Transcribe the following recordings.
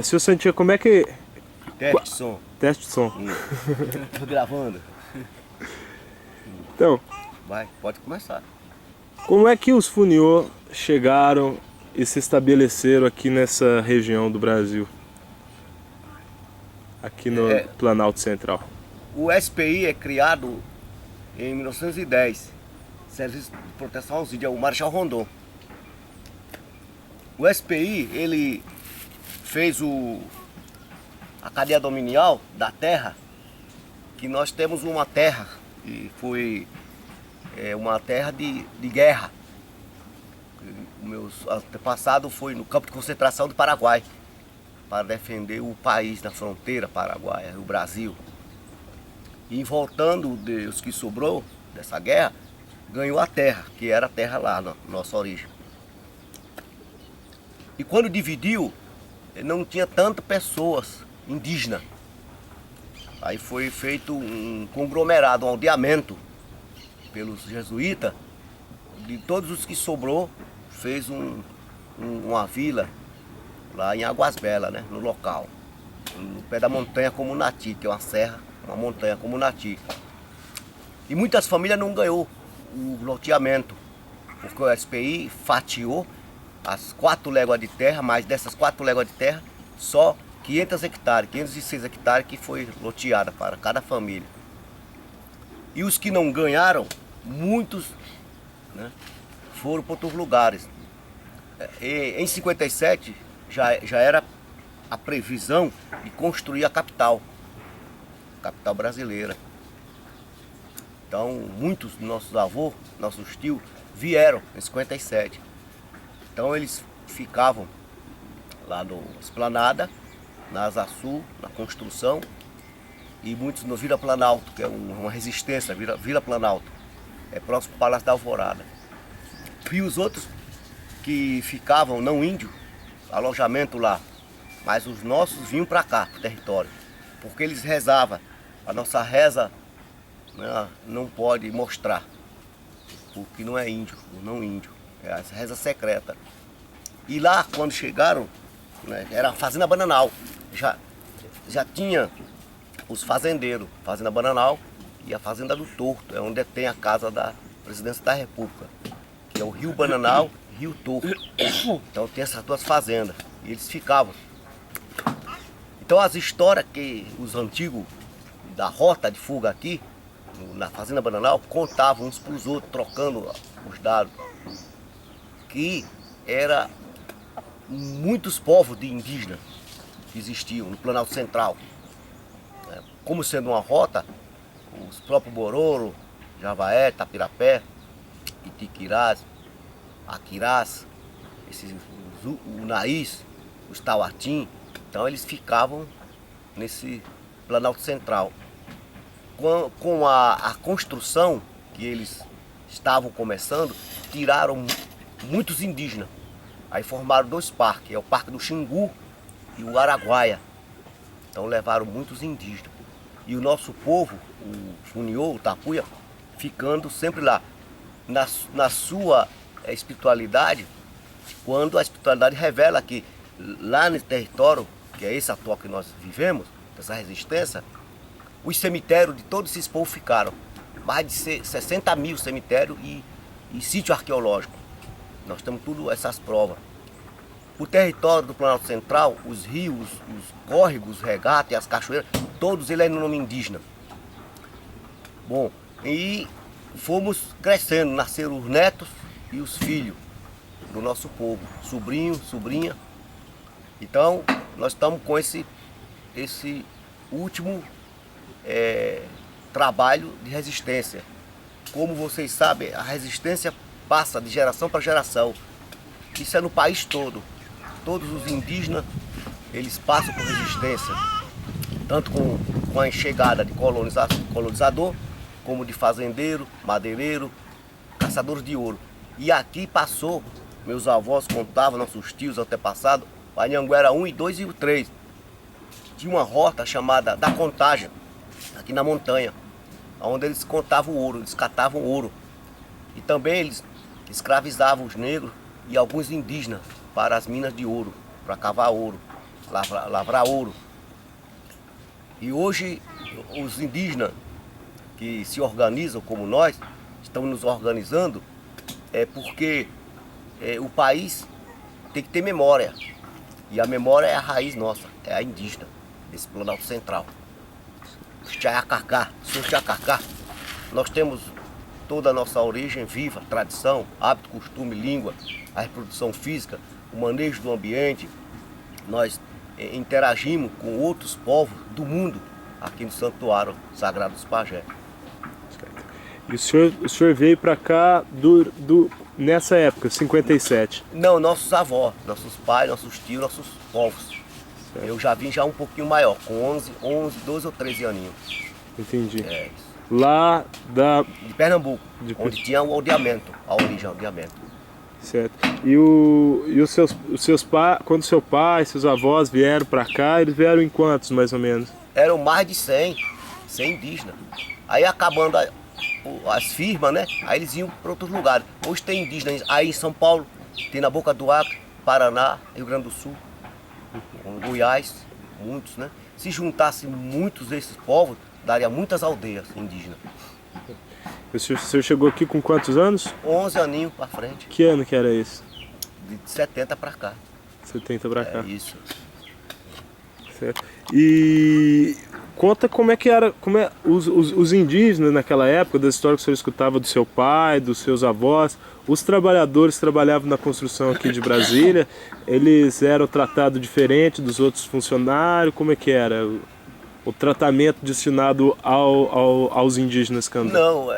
Seu Santiago, como é que... Teste de som. Teste de som. Tô gravando. Então, Vai, pode começar. como é que os Funiô chegaram e se estabeleceram aqui nessa região do Brasil? Aqui no Planalto Central. O SPI é criado em 1910. Serviço de Proteção aos Índios, é o Marechal Rondon. O SPI, ele fez a cadeia dominial da terra, que nós temos uma terra, que foi uma terra de guerra. O meu antepassado foi no campo de concentração do Paraguai, para defender o país na fronteira paraguaia, o Brasil. E voltando os que sobrou dessa guerra, ganhou a terra, que era a terra lá, na nossa origem. E quando dividiu, não tinha tantas pessoas indígenas. Aí foi feito um conglomerado, um aldeamento pelos jesuítas. De todos os que sobrou, fez uma vila lá em Águas Belas, né, no local. No pé da montanha Comunati, que é uma serra, uma montanha Comunati. E muitas famílias não ganhou o loteamento, porque o SPI fatiou as 4 léguas de terra, mas dessas 4 léguas de terra, só 500 hectares, 506 hectares que foi loteada para cada família. E os que não ganharam, muitos, né, foram para outros lugares. Em 57 já era a previsão de construir a capital brasileira. Então muitos dos nossos avós, nossos tios, vieram em 57. Então eles ficavam lá no Esplanada, na Asa Sul, na construção, e muitos no Vila Planalto, que é uma resistência, Vila Planalto, é próximo ao Palácio da Alvorada. E os outros que ficavam, não índio, alojamento lá, mas os nossos vinham para cá, para o território, porque eles rezavam. A nossa reza, né, não pode mostrar, porque não é índio, não índio, é a reza secreta. E lá, quando chegaram, né, era a Fazenda Bananal, já tinha os fazendeiros, Fazenda Bananal e a Fazenda do Torto, é onde tem a casa da Presidência da República, que é o Rio Bananal e Rio Torto. Então tem essas 2 fazendas, e eles ficavam. Então as histórias que os antigos da rota de fuga aqui, na Fazenda Bananal, contavam uns para os outros, trocando os dados, que era muitos povos de indígenas que existiam no Planalto Central. Como sendo uma rota, os próprios Bororo, Javaé, Tapirapé, Itiquirás, Aquirás, o Unaís, os Tauatim, então eles ficavam nesse Planalto Central. Com a construção que eles estavam começando, tiraram muitos indígenas. Aí formaram 2 parques, é o Parque do Xingu e o Araguaia. Então levaram muitos indígenas. E o nosso povo, o Funiô, o Tapuia, ficando sempre lá. Na sua espiritualidade, quando a espiritualidade revela que lá nesse território, que é esse atual que nós vivemos, essa resistência, os cemitérios de todos esses povos ficaram. Mais de 60 mil cemitérios e sítio arqueológico. Nós temos tudo essas provas. O território do Planalto Central, os rios, os córregos, os regatas e as cachoeiras, todos eles é no nome indígena. Bom, e fomos crescendo, nasceram os netos e os filhos do nosso povo, sobrinho, sobrinha. Então, nós estamos com esse último trabalho de resistência. Como vocês sabem, a resistência passa de geração para geração. Isso é no país todo. Todos os indígenas, eles passam por resistência, tanto com a chegada de colonizador, como de fazendeiro, madeireiro, caçadores de ouro. E aqui passou, meus avós contavam, nossos tios antepassados, o Anhanguera 1, 2 e o 3. Tinha uma rota chamada da Contagem, aqui na montanha, onde eles contavam ouro, eles catavam ouro. E também eles escravizavam os negros e alguns indígenas para as minas de ouro, para cavar ouro. lavrar ouro. E hoje os indígenas que se organizam como nós, estão nos organizando, porque o país tem que ter memória. E a memória é a raiz nossa, é a indígena, desse Planalto Central. Tchaiacacá, Tchaiacacá. Nós temos toda a nossa origem viva, tradição, hábito, costume, língua, a reprodução física, o manejo do ambiente. Nós interagimos com outros povos do mundo aqui no Santuário Sagrado dos Pajés. E o senhor veio para cá nessa época, 57? Não, nossos avós, nossos pais, nossos tios, nossos povos. Certo. Eu já vim já um pouquinho maior, com 11, 12 ou 13 aninhos. Entendi. Isso. Lá de Pernambuco, onde tinha o aldeamento, a origem do aldeamento. Certo. E os seus pais, quando seu pai, seus avós vieram para cá, eles vieram em quantos, mais ou menos? Eram mais de 100 indígenas. Aí acabando as firmas, né? Aí eles iam para outros lugares. Hoje tem indígenas aí em São Paulo, tem na Boca do Acre, Paraná, Rio Grande do Sul, Goiás, muitos, né? Se juntasse muitos desses povos, daria muitas aldeias indígenas. O senhor chegou aqui com quantos anos? 11 aninhos para frente. Que ano que era isso? De 70 para cá. 70 para cá. Isso. Certo. E conta como é que era, os indígenas naquela época, da história que o senhor escutava do seu pai, dos seus avós, os trabalhadores que trabalhavam na construção aqui de Brasília, eles eram tratados diferente dos outros funcionários, como é que era o tratamento destinado aos indígenas candangos? Não,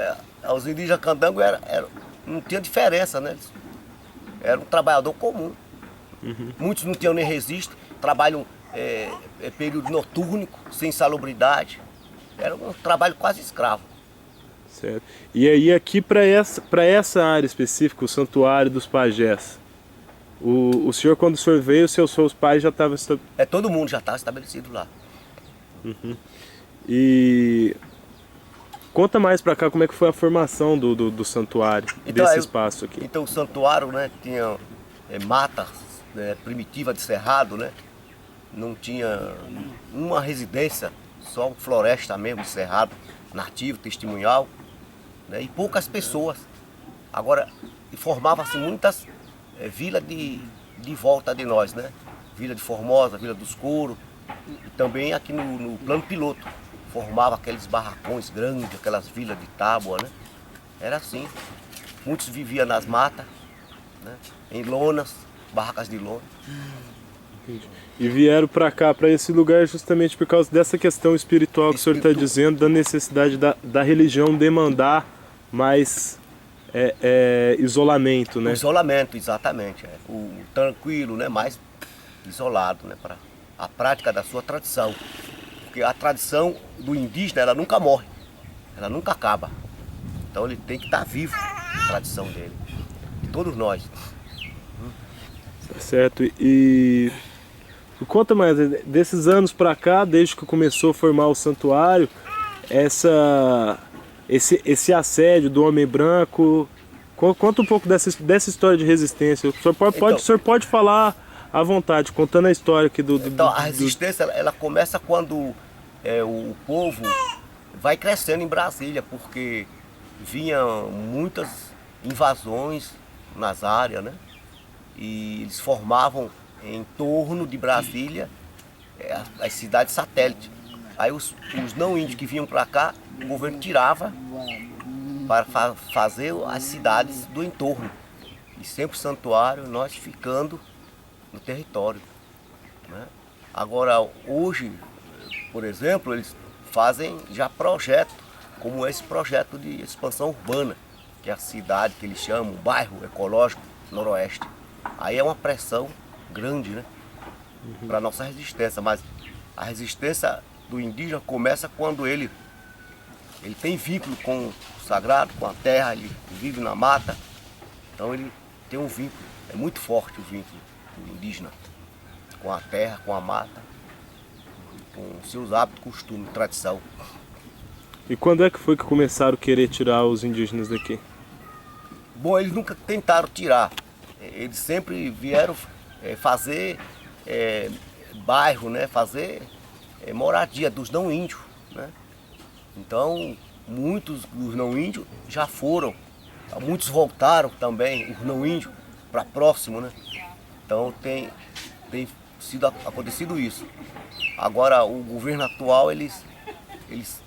aos indígenas candangos não tinha diferença, né? Era um trabalhador comum. Uhum. Muitos não tinham nem registro, trabalham período noturno, sem salubridade. Era um trabalho quase escravo. Certo. E aí aqui para essa área específica, o Santuário dos Pajés, o senhor, quando o senhor veio, seus pais já estavam... Todo mundo já estava estabelecido lá. Uhum. E conta mais para cá como é que foi a formação do santuário, então, desse espaço aqui. Então o santuário, né, tinha matas primitiva de cerrado, né? Não tinha uma residência, só floresta mesmo, de cerrado, nativo, testemunhal, né? E poucas pessoas. Agora, formava-se muitas vilas de volta de nós, né? Vila de Formosa, Vila dos Couros, e também aqui no plano piloto, formava aqueles barracões grandes, aquelas vilas de tábua, né? Era assim. Muitos viviam nas matas, né? Em lonas, barracas de lona. Entendi. E vieram para cá, para esse lugar, justamente por causa dessa questão espiritual que o senhor está dizendo, da necessidade da religião demandar mais isolamento, né? O isolamento, exatamente. O tranquilo, né? Mais isolado, né? Para a prática da sua tradição. Porque a tradição do indígena, ela nunca morre, ela nunca acaba. Então ele tem que estar vivo, a tradição dele, de todos nós. Certo. E conta mais, desses anos para cá, desde que começou a formar o santuário, esse assédio do homem branco, conta um pouco dessa história de resistência. O senhor pode falar à vontade, contando a história aqui Então a resistência, ela começa quando o povo vai crescendo em Brasília, porque vinham muitas invasões nas áreas, né? E eles formavam em torno de Brasília as cidades satélites. Aí os não índios que vinham para cá, o governo tirava para fazer as cidades do entorno. E sempre o santuário, nós ficando no território, né? Agora, hoje, por exemplo, eles fazem já projeto, como esse projeto de expansão urbana, que é a cidade que eles chamam, o bairro ecológico noroeste. Aí é uma pressão grande, né? Para a nossa resistência, mas a resistência do indígena começa quando ele tem vínculo com o sagrado, com a terra, ele vive na mata, então ele tem um vínculo, é muito forte o vínculo do indígena com a terra, com a mata, com seus hábitos, costumes, tradição. E quando é que foi que começaram a querer tirar os indígenas daqui? Bom, eles nunca tentaram tirar, eles sempre vieram fazer bairro, né? Fazer moradia dos não índios, né? Então, muitos dos não índios já foram, muitos voltaram também, os não índios, para próximo, né? Então tem acontecido isso. Agora o governo atual, eles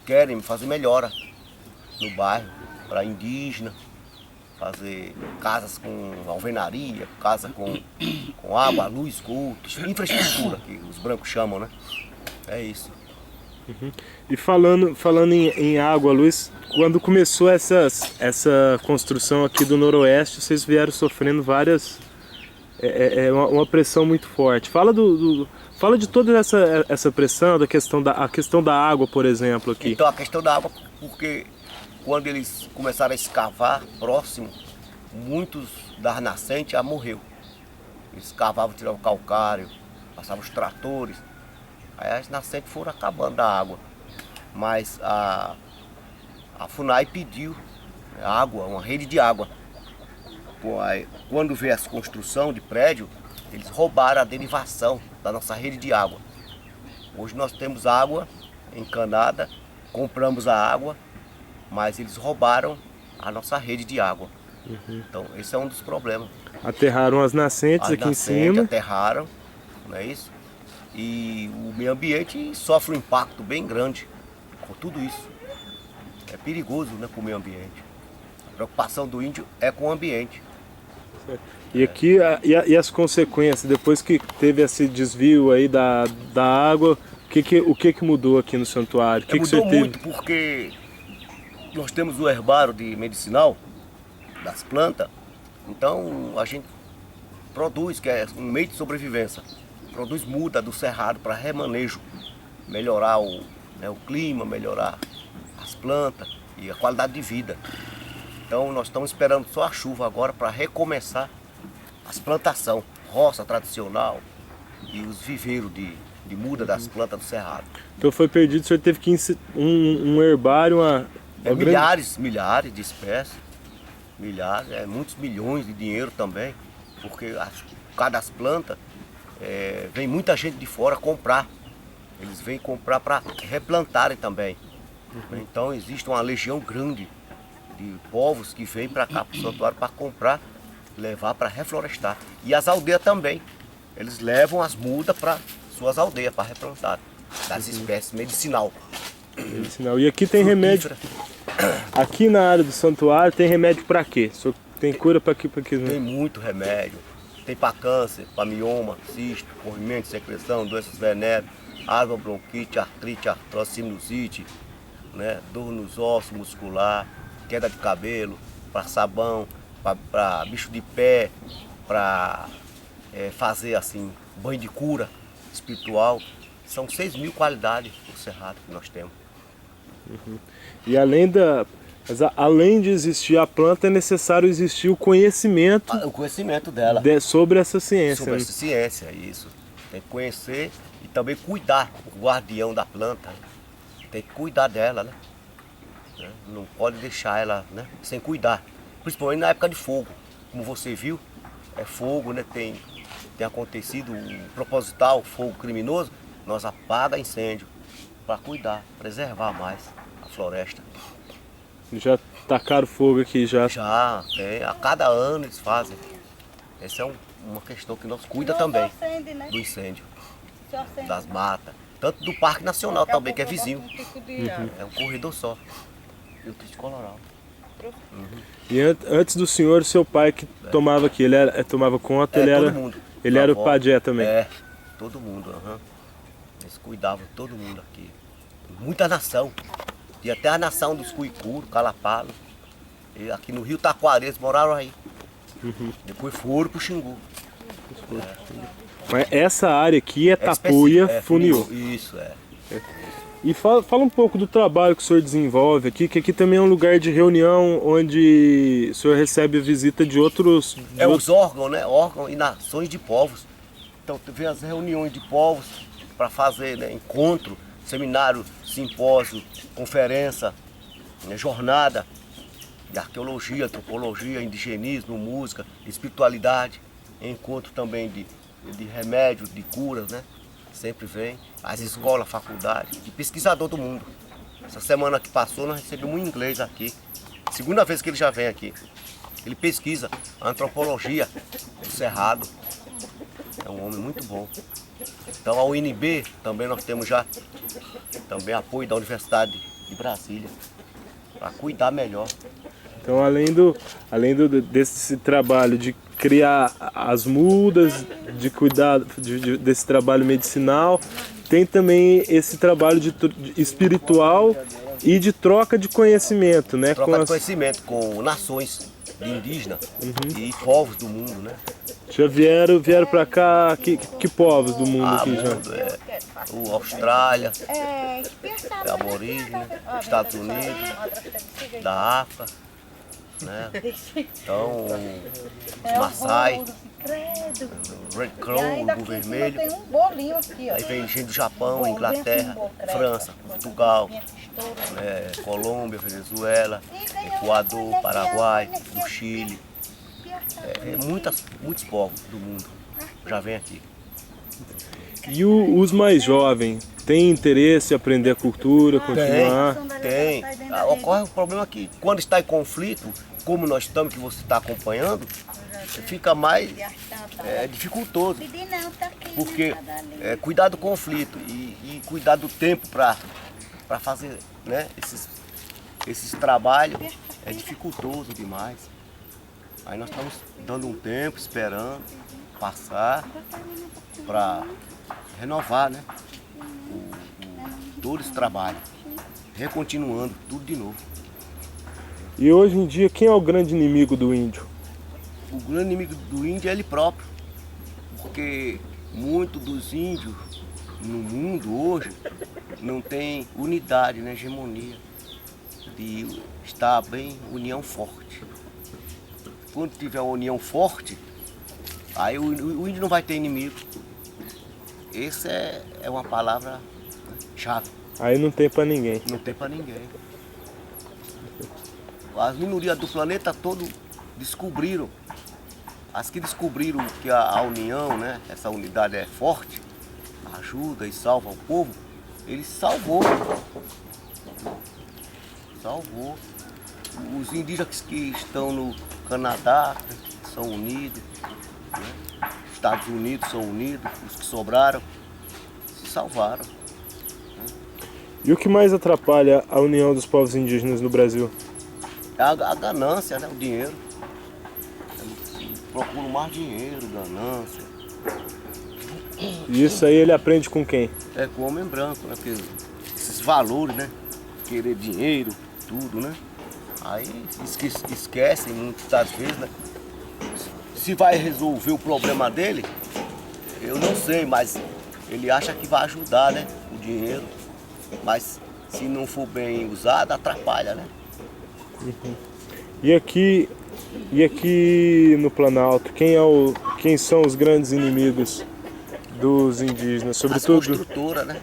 querem fazer melhora no bairro, para indígena, fazer casas com alvenaria, casa com água, luz, esgoto, infraestrutura, que os brancos chamam, né? É isso. E falando em água, Luiz, quando começou essa construção aqui do Noroeste, vocês vieram sofrendo várias... uma pressão muito forte. Fala de toda essa pressão, a questão da água, por exemplo, aqui. Então, a questão da água, porque quando eles começaram a escavar próximo, muitos das nascentes já morreu. Eles cavavam, tiravam calcário, passavam os tratores. Aí as nascentes foram acabando da água. Mas a FUNAI pediu água, uma rede de água. Pô, aí, quando veio essa construção de prédio, eles roubaram a derivação da nossa rede de água. Hoje nós temos água encanada, compramos a água, mas eles roubaram a nossa rede de água. Então esse é um dos problemas. Aterraram as nascentes aqui em cima. Aterraram, não é isso? E o meio ambiente sofre um impacto bem grande com tudo isso. É perigoso, né, com o meio ambiente. A preocupação do índio é com o ambiente. E aqui, e as consequências, depois que teve esse desvio aí da água, o que mudou aqui no santuário? Mudou muito, porque nós temos o herbário de medicinal das plantas, então a gente produz, que é um meio de sobrevivência, produz muda do cerrado para remanejo, melhorar o clima, melhorar as plantas e a qualidade de vida. Então nós estamos esperando só a chuva agora para recomeçar as plantações, roça tradicional e os viveiros de muda das plantas do cerrado. Então foi perdido, o senhor teve que um herbário, milhares de espécies, muitos milhões de dinheiro também, porque cada planta vem muita gente de fora comprar. Eles vêm comprar para replantarem também. Então existe uma legião grande de povos que vêm para cá, para o santuário, para comprar, levar para reflorestar. E as aldeias também. Eles levam as mudas para suas aldeias, para replantar, das espécies medicinal. E aqui tem remédio. Aqui na área do santuário tem remédio para quê? O senhor tem cura para quê? Tem muito remédio. Tem para câncer, para mioma, cisto, corrimento, secreção, doenças venéreas, asma, bronquite, artrite, artrose, sinusite, né? Dor nos ossos, muscular, queda de cabelo, para sabão, para bicho de pé, para fazer assim, banho de cura espiritual. São 6.000 qualidades do cerrado que nós temos. E além de existir a planta, é necessário existir o conhecimento. O conhecimento dela. Sobre essa ciência. Sobre essa ciência, isso. Tem que conhecer e também cuidar, o guardião da planta. Tem que cuidar dela, né? Não pode deixar ela, né, sem cuidar. Principalmente na época de fogo. Como você viu, é fogo, né? Tem acontecido um proposital, fogo criminoso, nós apaga incêndio para cuidar, preservar mais a floresta. Já tacaram fogo aqui já? Já, a cada ano eles fazem. Essa é uma questão que nós cuida também, né? Do incêndio, das matas. Tanto do Parque Nacional também, que é vizinho. É um corredor só. E o Triste Coloral. E antes do senhor, seu pai que tomava aqui, ele tomava conta, ele era o pajé também? Todo mundo, Eles cuidavam todo mundo aqui. Muita nação. E até a nação dos Cuicuru, Calapalo. E aqui no Rio Taquari, eles moraram aí. Depois foram pro Xingu. Mas essa área aqui é Tapuia, Funiú. Isso, E fala um pouco do trabalho que o senhor desenvolve aqui, que aqui também é um lugar de reunião onde o senhor recebe a visita de outros... Os órgãos, né? Órgãos e nações de povos. Então vem as reuniões de povos para fazer, né, encontro, seminário, simpósio, conferência, né, jornada de arqueologia, antropologia, indigenismo, música, espiritualidade, encontro também de remédios, de curas, né? sempre vem, as escolas, faculdades, e pesquisador do mundo. Essa semana que passou nós recebemos um inglês aqui, segunda vez que ele já vem aqui. Ele pesquisa a antropologia do Cerrado, é um homem muito bom. Então a UNB também nós temos já também apoio da Universidade de Brasília, para cuidar melhor. Então, desse trabalho de criar as mudas, de cuidar desse trabalho medicinal, tem também esse trabalho espiritual e de troca de conhecimento, né? Troca de conhecimento com nações indígenas e povos do mundo, né? Já vieram para cá, que povos do mundo aqui já? O Austrália, a aborígene, Estados Unidos, da África, né? Então, os Maasai, o Red Crow, o Urubu Vermelho, aí vem gente do Japão, Inglaterra, França, Portugal, Colômbia, Venezuela, Equador, Paraguai, o Chile, muitos povos do mundo já vêm aqui. E os mais jovens têm interesse em aprender a cultura, continuar? Tem. Ocorre o problema que quando está em conflito, como nós estamos, que você está acompanhando, fica mais dificultoso. Porque cuidar do conflito e cuidar do tempo para fazer, né, esses trabalhos é dificultoso demais. Aí nós estamos dando um tempo, esperando passar para renovar, né, todo esse trabalho, recontinuando tudo de novo. E hoje em dia, quem é o grande inimigo do índio? O grande inimigo do índio é ele próprio, porque muitos dos índios no mundo hoje não tem unidade, né, hegemonia, de estar bem, união forte. Quando tiver uma união forte, aí o índio não vai ter inimigo. Essa é uma palavra chave. Aí não tem para ninguém. Não tem para ninguém. As minorias do planeta todo descobriram. As que descobriram que a união, né, essa unidade é forte, ajuda e salva o povo, ele salvou. Salvou. Os indígenas que estão no Canadá são unidos, né? Estados Unidos são unidos, os que sobraram se salvaram. Né? E o que mais atrapalha a união dos povos indígenas no Brasil? É a ganância, né? O dinheiro. Procuram mais dinheiro, ganância. E isso aí ele aprende com quem? É com o homem branco, né? Porque esses valores, né? Querer dinheiro, tudo, né? Aí esquecem muitas das vezes, né? Se vai resolver o problema dele, eu não sei, mas ele acha que vai ajudar, né? O dinheiro. Mas se não for bem usado, atrapalha, né? Uhum. E aqui no Planalto, quem são os grandes inimigos dos indígenas? Sobretudo as construtoras, né?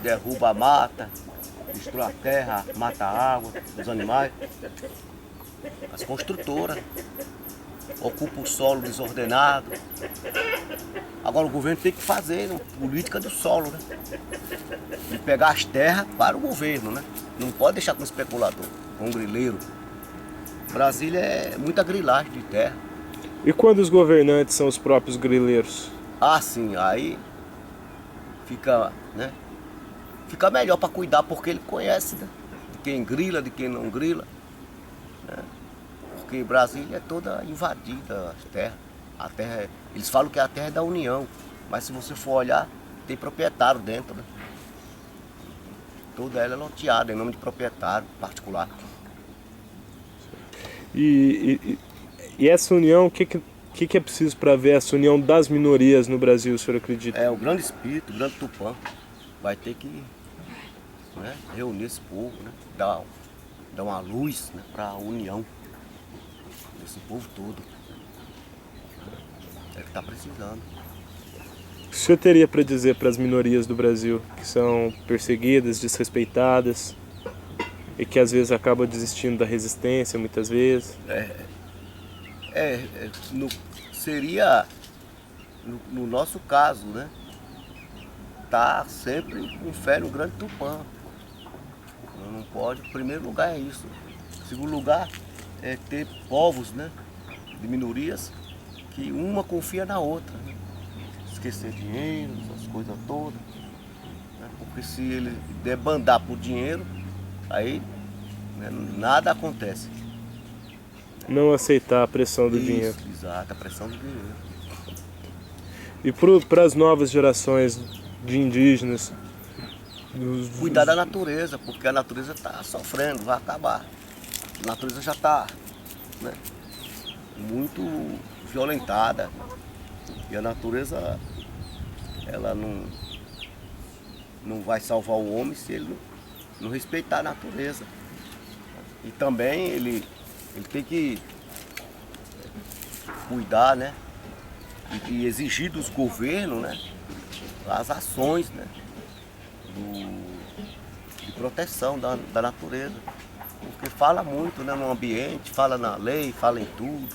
Derruba a mata, destrói a terra, mata a água, os animais. As construtoras ocupam o solo desordenado. Agora o governo tem que fazer, né, política do solo, né? E pegar as terras para o governo, né? Não pode deixar com especulador, com grileiro. Brasília é muita grilagem de terra. E quando os governantes são os próprios grileiros? Ah, sim, aí fica, né? Fica melhor para cuidar, porque ele conhece, né? De quem grila, de quem não grila, né? Porque Brasília é toda invadida, as terras. A terra eles falam que a terra é da União, mas se você for olhar, tem proprietário dentro, né? Toda ela é loteada em nome de proprietário particular. E essa união, o que é preciso para ver essa união das minorias no Brasil, o senhor acredita? É o grande espírito, o grande Tupã, vai ter que, né, reunir esse povo, né, dar uma luz, né, para a união desse povo todo. É o que está precisando. O que o senhor teria para dizer para as minorias do Brasil que são perseguidas, desrespeitadas e que às vezes acabam desistindo da resistência, muitas vezes? Seria no nosso caso, né? Tá sempre com fé no Grande Tupã. Não pode, o primeiro lugar é isso. O segundo lugar é ter povos, né? De minorias que uma confia na outra, né? Esquecer dinheiro, essas coisas todas, né? Porque se ele debandar por dinheiro, aí, né, nada acontece. Não aceitar a pressão do Isso, dinheiro. exato, a pressão do dinheiro. E para as novas gerações de indígenas, Cuidar da natureza, porque a natureza está sofrendo, vai acabar. A natureza já está, né, muito violentada. E a natureza, ela não vai salvar o homem se ele não respeitar a natureza. E também ele tem que cuidar, né? E exigir dos governos, né, as ações, né, de proteção da natureza. Porque fala muito, né, no ambiente, fala na lei, fala em tudo,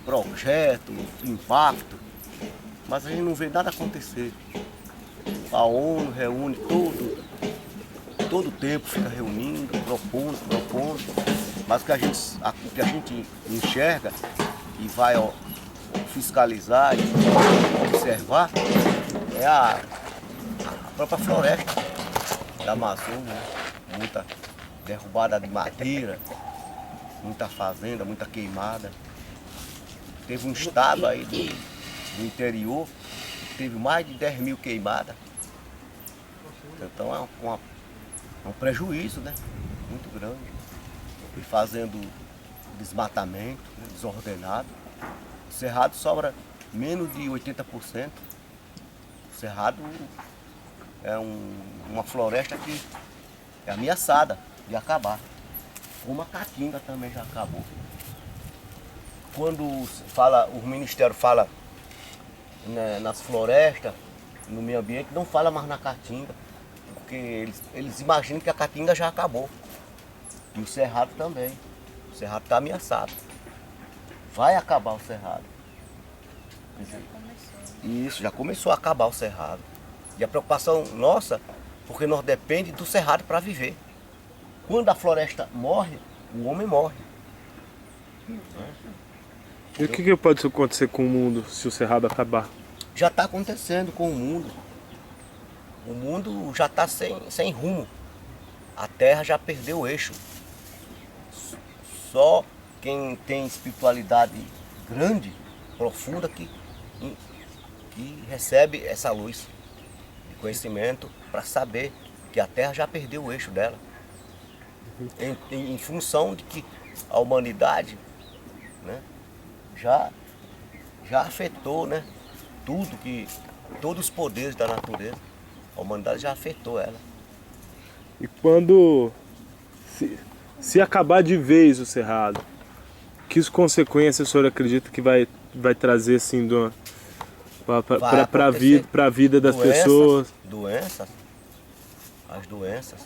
projeto, impacto, mas a gente não vê nada acontecer. A ONU reúne todo tempo, fica reunindo, propondo, mas o que a gente enxerga e vai, ó, fiscalizar e observar é a própria floresta da Amazônia, né? Muita derrubada de madeira, muita fazenda, muita queimada. Teve um estado aí do interior que teve mais de 10 mil queimadas. Então é um prejuízo, né? Muito grande. E fazendo desmatamento, né, desordenado. O Cerrado sobra menos de 80%. O Cerrado é uma floresta que é ameaçada de acabar. Como a Caatinga também já acabou. Quando o Ministério fala, né, nas florestas, no meio ambiente, não fala mais na Caatinga, porque eles imaginam que a Caatinga já acabou. E o Cerrado também. O Cerrado está ameaçado. Vai acabar o Cerrado. Isso, já começou a acabar o Cerrado. E a preocupação nossa, porque nós dependemos do Cerrado para viver. Quando a floresta morre, o homem morre. E o que pode acontecer com o mundo se o Cerrado acabar? Já está acontecendo com o mundo. O mundo já está sem rumo. A Terra já perdeu o eixo. Só quem tem espiritualidade grande, profunda, que recebe essa luz de conhecimento para saber que a Terra já perdeu o eixo dela. Em função de que a humanidade, né, já afetou, né, todos os poderes da natureza. A humanidade já afetou ela. E quando se acabar de vez o Cerrado, que consequências o senhor acredita que vai trazer assim para a vida das pessoas? As doenças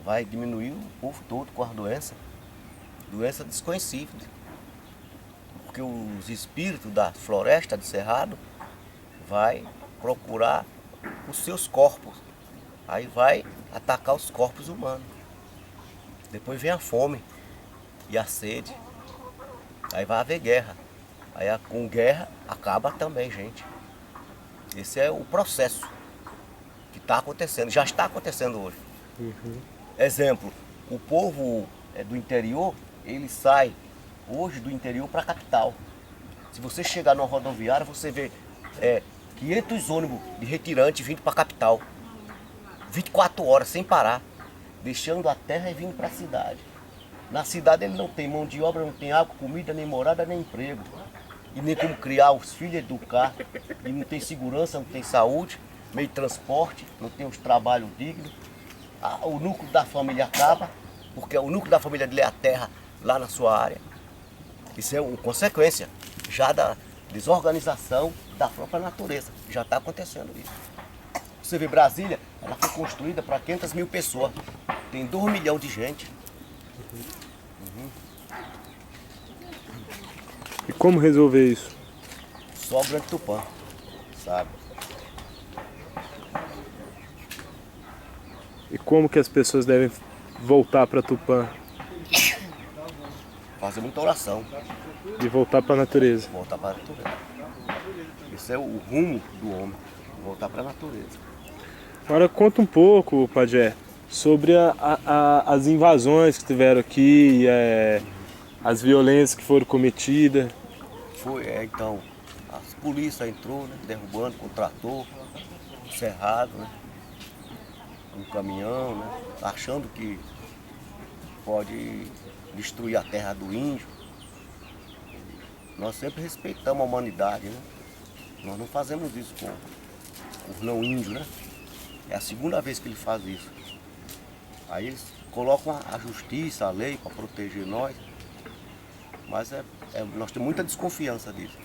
vai diminuir o povo todo com as doenças desconhecidas. Porque os espíritos da floresta de Cerrado vai procurar os seus corpos. Aí vai atacar os corpos humanos. Depois vem a fome e a sede. Aí vai haver guerra. Aí com guerra acaba também, gente. Esse é o processo que está acontecendo, já está acontecendo hoje. Exemplo, o povo do interior, ele sai hoje do interior para a capital. Se você chegar numa rodoviária, você vê 500 ônibus de retirante vindo para a capital. 24 horas sem parar, deixando a terra e vindo para a cidade. Na cidade ele não tem mão de obra, não tem água, comida, nem morada, nem emprego. E nem como criar os filhos, educar. E não tem segurança, não tem saúde, meio de transporte, não tem os trabalhos dignos. O núcleo da família acaba, porque o núcleo da família dele é a terra lá na sua área. Isso é uma consequência já da desorganização da própria natureza. Já está acontecendo isso. Você vê, Brasília, ela foi construída para 500 mil pessoas. Tem 2 milhões de gente. E como resolver isso? só o Grande Tupã, sabe? E como que as pessoas devem voltar para Tupã Fazer muita oração, e voltar para a natureza? voltar para a natureza. Esse é o rumo do homem, voltar para a natureza. Agora conta um pouco, Pajé, sobre as invasões que tiveram aqui, as violências que foram cometidas. Então, as polícias entrou, né, derrubando com o trator, cerrado, né, um caminhão, né, achando que pode destruir a terra do índio. Nós sempre respeitamos a humanidade, né? Nós não fazemos isso com os não índios, né? É a segunda vez que ele faz isso. Aí eles colocam a justiça, a lei para proteger nós. Mas nós temos muita desconfiança disso.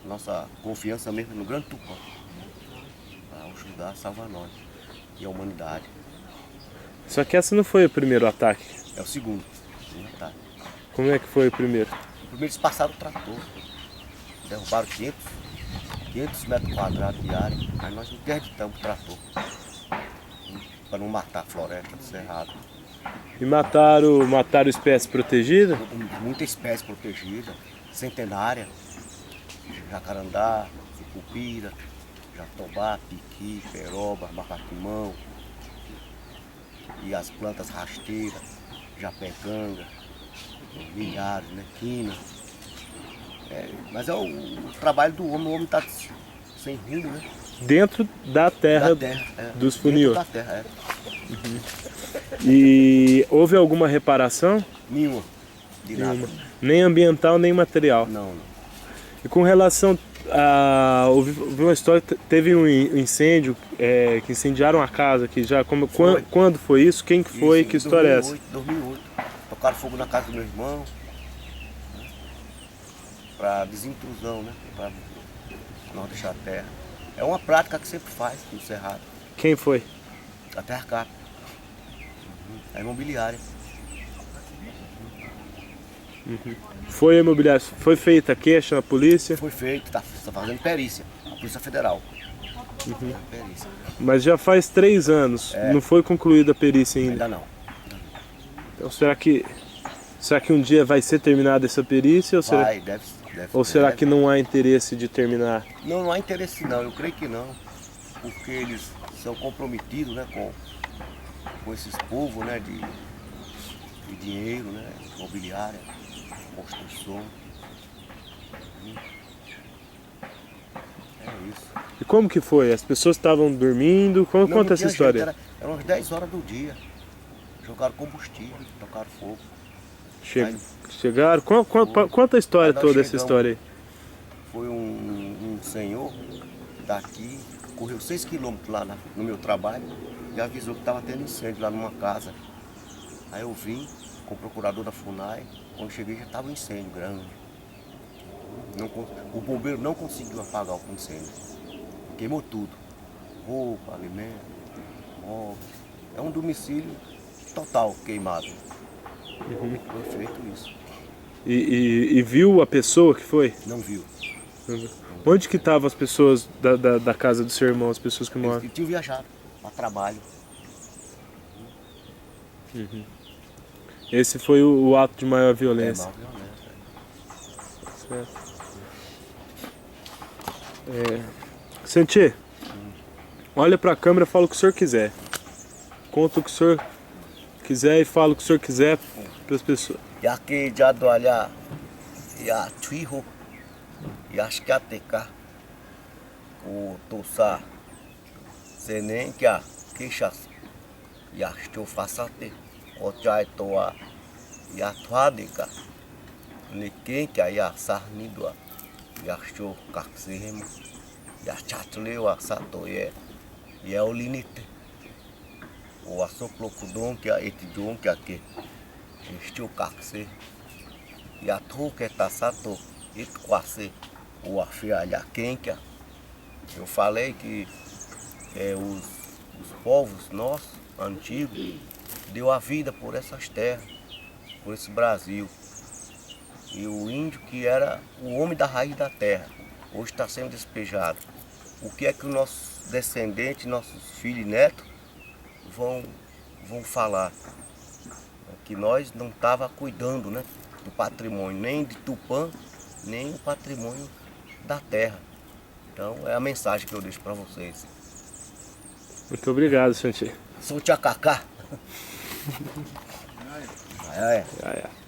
Nossa confiança mesmo é no Grande Tupã. Para ajudar a salvar nós e a humanidade. Só que esse não foi o primeiro ataque. É o segundo. Tá. Como é que foi o primeiro? Primeiro eles passaram o trator. Derrubaram 500 metros quadrados de área. Aí nós interditamos o trator. Para não matar a floresta do cerrado. E mataram espécie protegida? Muita espécie protegida, centenária, jacarandá, sucupira, jatobá, piqui, peroba, macaquimão, e as plantas rasteiras, japecanga, milhares, né, quina. Mas é o trabalho do homem, o homem está sem rumo, né? Dentro da terra, dos funiô. Da terra, E houve alguma reparação? Nenhuma. De nada. Nenhuma. Nem ambiental, nem material. Não. E com relação a... Ouvi uma história, teve um incêndio, que incendiaram a casa aqui já. Quando foi isso? Quem que foi? Isso, que história é essa? 2008. Tocaram fogo na casa do meu irmão. Né? Para desintrusão, né? Para não deixar a terra. É uma prática que sempre faz no cerrado. Quem foi? A terra capa. A imobiliária. Foi a imobiliária. Foi feita a queixa na polícia? Foi feito, está fazendo perícia. A Polícia Federal. Perícia. Mas já faz 3 anos. Não foi concluída a perícia ainda? Ainda não. Então será que um dia vai ser terminada essa perícia? Ou será que não há interesse de terminar? Não há interesse não, eu creio que não. Porque eles são comprometidos, né, com esses povos, né, de dinheiro, né, imobiliária, construção. É isso. E como que foi? As pessoas estavam dormindo? Conta essa história. Eram umas 10 horas do dia. Jogaram combustível, tocaram fogo. Chegaram? Conta a história toda, essa história aí. Foi um senhor daqui, correu 6 quilômetros lá no meu trabalho e avisou que estava tendo incêndio lá numa casa. Aí eu vim com o procurador da FUNAI, quando cheguei já estava um incêndio grande. O bombeiro não conseguiu apagar o incêndio. Queimou tudo. Roupa, alimento, móveis. É um domicílio total queimado. Foi feito isso. E viu a pessoa que foi? Não viu. Onde que estavam as pessoas da casa do seu irmão, as pessoas que moram? Eles tinham viajado a trabalho. Esse foi o ato de maior violência. Maior violência. Certo. Senti, olha para a câmera e fala o que o senhor quiser. Conta o que o senhor quiser e fala o que o senhor quiser para as pessoas. E aqui já do olhar, e a tuiho, e acho que até cá, o tossar, se nem que a queixas, e a estofacate, o chai toa, e a tuadica, nem quem que a sarnidua, e a show caxemo, e a chatleu a satoye, e a olinite, o assoplocudon que a etidon que aqui. Estiu caxe e a tu que tá sato e quase o afialha quenca. Eu falei que os povos nossos antigos deu a vida por essas terras, por esse Brasil. E o índio que era o homem da raiz da terra, hoje está sendo despejado. O que é que os nossos descendentes, nossos filhos e netos vão falar? Que nós não estava cuidando, né, do patrimônio, nem de Tupã, nem o patrimônio da terra. Então é a mensagem que eu deixo para vocês. Muito obrigado, Santi. Sou Tchacacá. Já é.